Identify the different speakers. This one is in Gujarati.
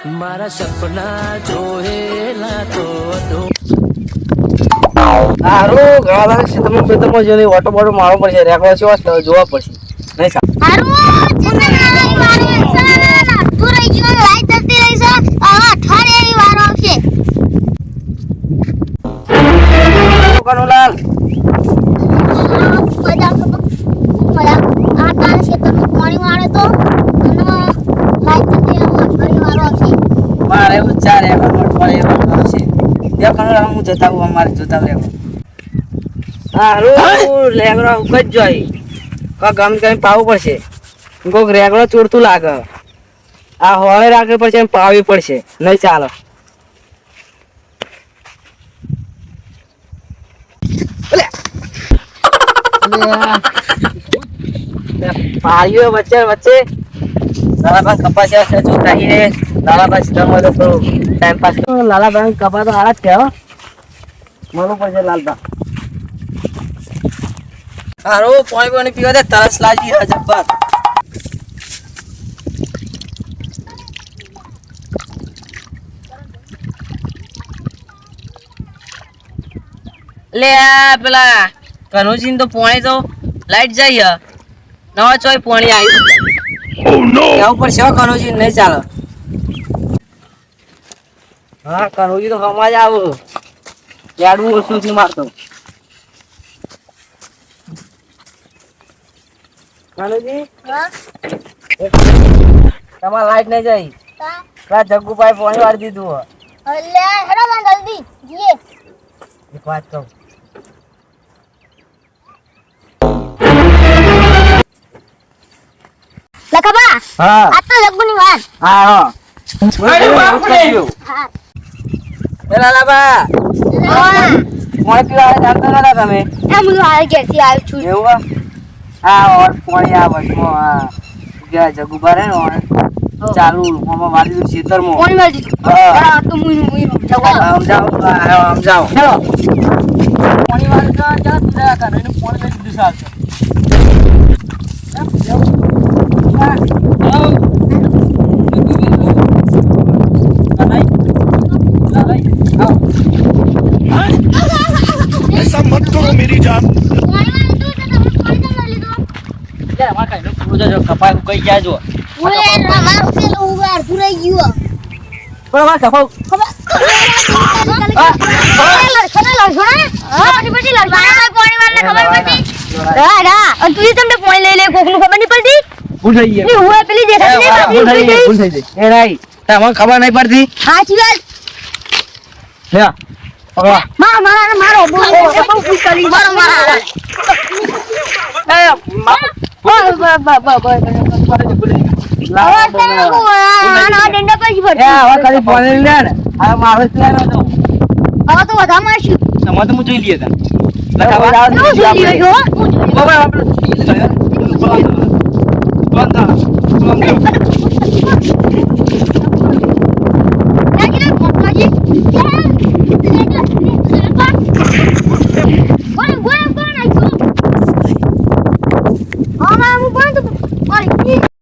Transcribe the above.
Speaker 1: મારા સપના જોયેલા તો
Speaker 2: હારું ગાળા છે તમે ખેતરમાં જઈને ઓટો બોટો મારવો પડશે રેકડો છે જોવા પડશે નહીં સાહેબ
Speaker 3: હારું ચંદન નાઈ વારો સના તું રહી ગયો લાઈટ જતી રહી છે આ ઠારેની વારો આવશે
Speaker 2: કનુલાલ
Speaker 3: મજા આ તાર ખેતરમાં પાણી વાળે તો લાઈટ જતી રહી ઠારેની વારો આવશે
Speaker 2: મારે એવું ચાર એકર પડે એવો છે બે કનુલાલ હું જતા હું અમારે જોતા રહેવું હારું લેગડો ઉકજ જોઈ કા ગમ કઈ પાવું પડશે કોક રેગડો ચોરતું લાગે આ હોળે રાખવી પડશે એમ પાવી પડશે નહીં ચાલો પાળીઓ વચ્ચે વચ્ચે લાલાબા કપાસ્યા છે જોતા હી લાલાબા સીધા તો ટાઈમ પાસ લાલાબા કપા તો હારા જ કહેવો મળવું પડશે લાલબા હારું પાણી પીવા દે તરસ લાગી હે જબ્બર લે પેલા કનુજીન તો પાણી તો લાઈટ જાય નવા ચોય પાણી આવ્યું કેવું પડશે કનુજી નહીં ચાલો હા કનુજી તો હમણાં જ આવું યાડવું ઓછું થી મારતો કનુજી તમારે લાઈટ નહીં જાય પેલા જગ્ગુભાઈ પાણી વાળી દીધું
Speaker 3: અલ્લે હેડો માં જલ્દી જીએ
Speaker 2: એક વાત કહું
Speaker 3: લખબા
Speaker 2: હા
Speaker 3: આ તો જગ્ગુની વાત
Speaker 2: હા હા પેલા લાબા પાણી પીવા જાણતા નતા તમે
Speaker 3: એમ હું આ ઘેરથી આવ્યો છું
Speaker 2: એવું હા ઓર પાણી આ વચમાં હા ગયા જગુબા રે ચાલુ મામા વાળી દીધું ખેતરમાં
Speaker 3: કોણ મારી દીધું
Speaker 2: હા
Speaker 3: તો મુઈ
Speaker 2: સમજાવો સમજાવો પાણી વાળી તો જા તું જા કર એનું પાણી લઈ દીધું ચાલશે
Speaker 4: ऐसा मत करो मेरी जान
Speaker 2: કપાય કઈ જાય જો ખબર નહીં પડતી